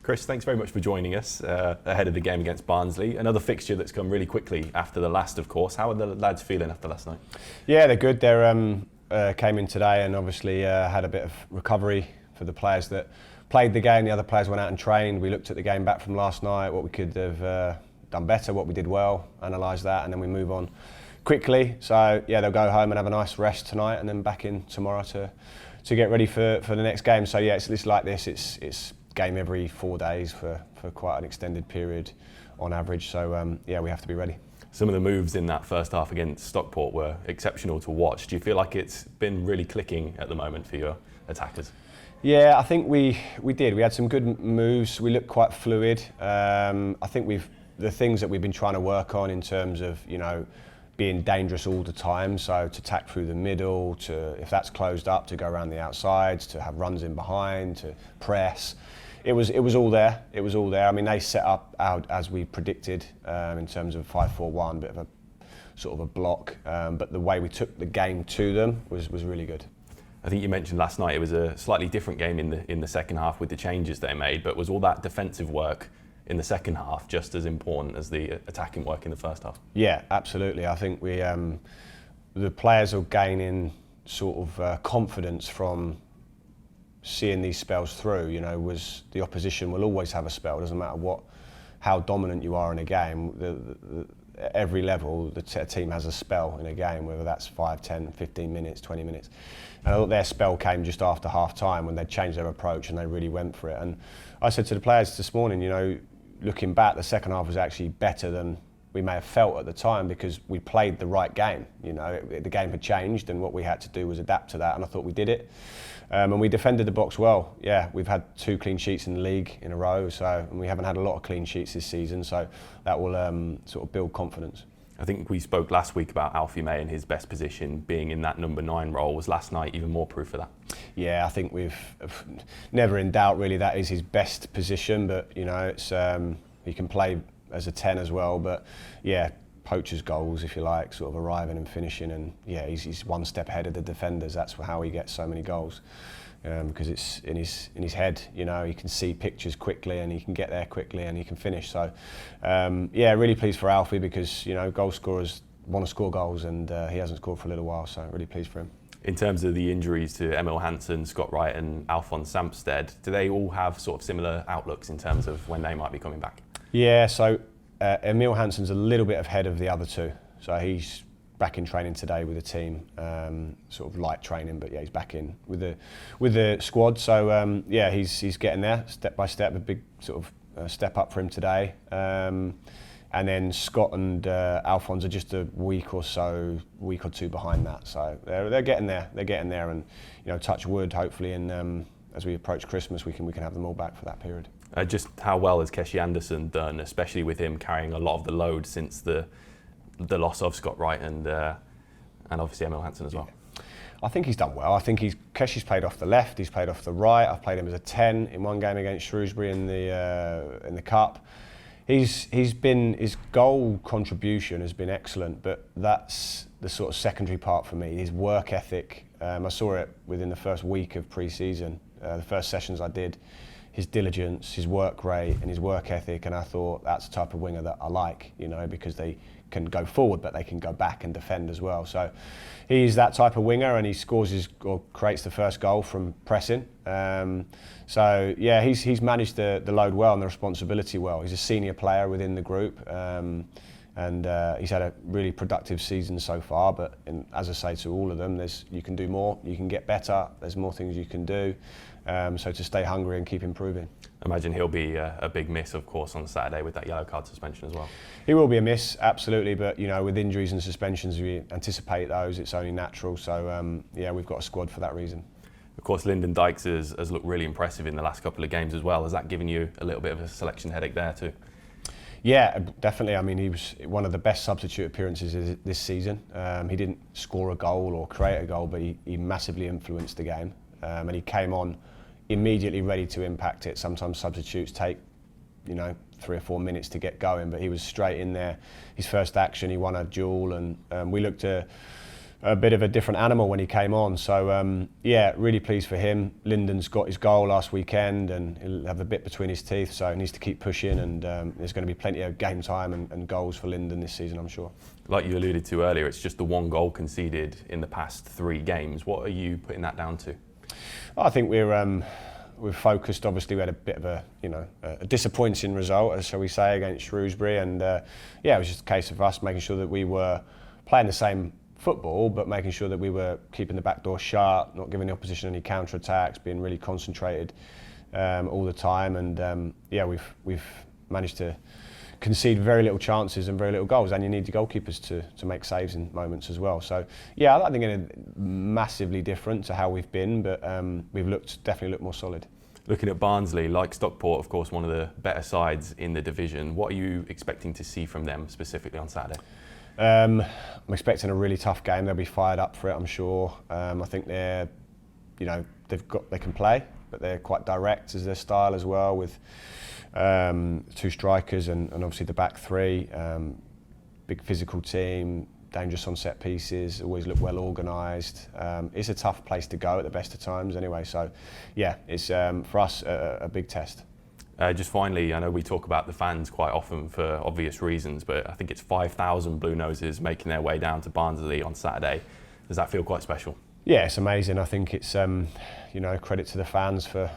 Chris, thanks very much for joining us ahead of the game against Barnsley. Another fixture that's come really quickly after the last, of course. How are the lads feeling after last night? Yeah, they're good. They came in today and obviously had a bit of recovery for the players that played the game. The other players went out and trained. We looked at the game back from last night, what we could have done better, what we did well, analysed that, and then we move on quickly. So yeah, they'll go home and have a nice rest tonight, and then back in tomorrow to get ready for the next game. So yeah, it's like this. It's game every 4 days for quite an extended period on average. So yeah, we have to be ready. Some of the moves in that first half against Stockport were exceptional to watch. Do you feel like it's been really clicking at the moment for your attackers? Yeah, I think we did. We had some good moves. We looked quite fluid. I think the things that we've been trying to work on in terms of, being dangerous all the time, so to tack through the middle, to, if that's closed up, to go around the outsides, to have runs in behind, to press. It was all there. It was all there. I mean, they set up out as we predicted in terms of 5-4-1, bit of a sort of a block, but the way we took the game to them was really good. I think you mentioned last night it was a slightly different game in the second half with the changes they made, but was all that defensive work in the second half just as important as the attacking work in the first half? Yeah, absolutely. I think the players are gaining sort of confidence from seeing these spells through. Was the opposition will always have a spell. It doesn't matter how dominant you are in a game. Every level, the team has a spell in a game, whether that's 5, 10, 15 minutes, 20 minutes. And I thought their spell came just after half time when they changed their approach and they really went for it. And I said to the players this morning, looking back, the second half was actually better than we may have felt at the time because we played the right game. The game had changed and what we had to do was adapt to that, and I thought we did it. And we defended the box well. Yeah, we've had 2 clean sheets in the league in a row, and we haven't had a lot of clean sheets this season, so that will sort of build confidence. I think we spoke last week about Alfie May and his best position being in that number 9 role. Was last night even more proof of that? Yeah, I think we've never in doubt really that is his best position, but it's he can play as a 10 as well, but yeah, poacher's goals, if you like, sort of arriving and finishing, and yeah, he's one step ahead of the defenders. That's how he gets so many goals, because it's in his head. He can see pictures quickly and he can get there quickly and he can finish. So yeah, really pleased for Alfie because goal scorers want to score goals and he hasn't scored for a little while, so really pleased for him. In terms of the injuries to Emil Hansen, Scott Wright and Alphonse Sampstead, do they all have sort of similar outlooks in terms of when they might be coming back? Yeah, so Emil Hansen's a little bit ahead of the other 2. So he's back in training today with the team, sort of light training, but yeah, he's back in with the squad. So yeah, he's getting there step by step, a big sort of step up for him today. And then Scott and Alphonse are just a week or 2 behind that. So they're getting there. They're getting there, and touch wood, hopefully, and as we approach Christmas, we can have them all back for that period. Just how well has Kesi Anderson done, especially with him carrying a lot of the load since the loss of Scott Wright and obviously Emil Hansen as well? Yeah. I think he's done well. I think Keshi's played off the left, he's played off the right. I've played him as a 10 in one game against Shrewsbury in the cup. His goal contribution has been excellent, but that's the sort of secondary part for me. His work ethic. I saw it within the first week of pre-season. The first sessions I did. His diligence, his work rate and his work ethic, and I thought that's the type of winger that I like, because they can go forward but they can go back and defend as well. So he's that type of winger, and he creates the first goal from pressing. So yeah, he's managed the load well and the responsibility well. He's a senior player within the group, and he's had a really productive season so far. But as I say to all of them, you can do more, you can get better. There's more things you can do. So to stay hungry and keep improving. I imagine he'll be a big miss, of course, on Saturday with that yellow card suspension as well. He will be a miss, absolutely, but with injuries and suspensions, we anticipate those. It's only natural. So yeah, we've got a squad for that reason. Of course, Lyndon Dykes has looked really impressive in the last couple of games as well. Has that given you a little bit of a selection headache there too? Yeah, definitely. I mean, he was one of the best substitute appearances this season. He didn't score a goal or create a goal, but he massively influenced the game, and he came on immediately ready to impact it. Sometimes substitutes take 3 or 4 minutes to get going, but he was straight in there. His first action, he won a duel, and we looked to a bit of a different animal when he came on. So yeah, really pleased for him. Lyndon's got his goal last weekend and he'll have a bit between his teeth, so he needs to keep pushing, and there's going to be plenty of game time and goals for Lyndon this season, I'm sure. Like you alluded to earlier, it's just the one goal conceded in the past 3 games. What are you putting that down to? I think we're focused. Obviously, we had a bit of a disappointing result, shall we say, against Shrewsbury, and yeah, it was just a case of us making sure that we were playing the same football, but making sure that we were keeping the back door shut, not giving the opposition any counter attacks, being really concentrated all the time, and yeah, we've managed to concede very little chances and very little goals, and you need the goalkeepers to make saves in moments as well. So yeah, I don't think it's massively different to how we've been, but we've definitely looked more solid. Looking at Barnsley, like Stockport, of course, one of the better sides in the division. What are you expecting to see from them specifically on Saturday? I'm expecting a really tough game. They'll be fired up for it, I'm sure. I think they can play, but they're quite direct as their style as well, with 2 strikers and obviously the back 3. Big physical team, dangerous on set pieces, always look well organised. It's a tough place to go at the best of times anyway, so yeah, it's for us a big test. Just finally, I know we talk about the fans quite often for obvious reasons, but I think it's 5,000 Blue Noses making their way down to Barnsley on Saturday. Does that feel quite special? Yeah, it's amazing. I think it's credit to the fans for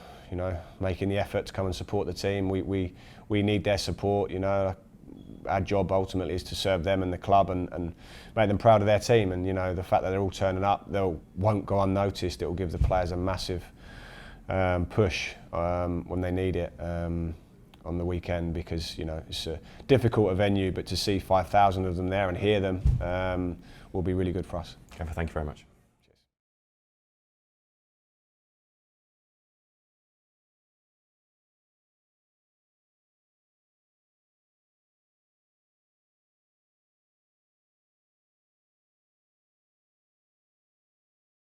making the effort to come and support the team. We need their support. Our job ultimately is to serve them and the club and make them proud of their team. And the fact that they're all turning up, they won't go unnoticed. It will give the players a massive push when they need it on the weekend, because it's a difficult venue, but to see 5,000 of them there and hear them will be really good for us. Thank you very much.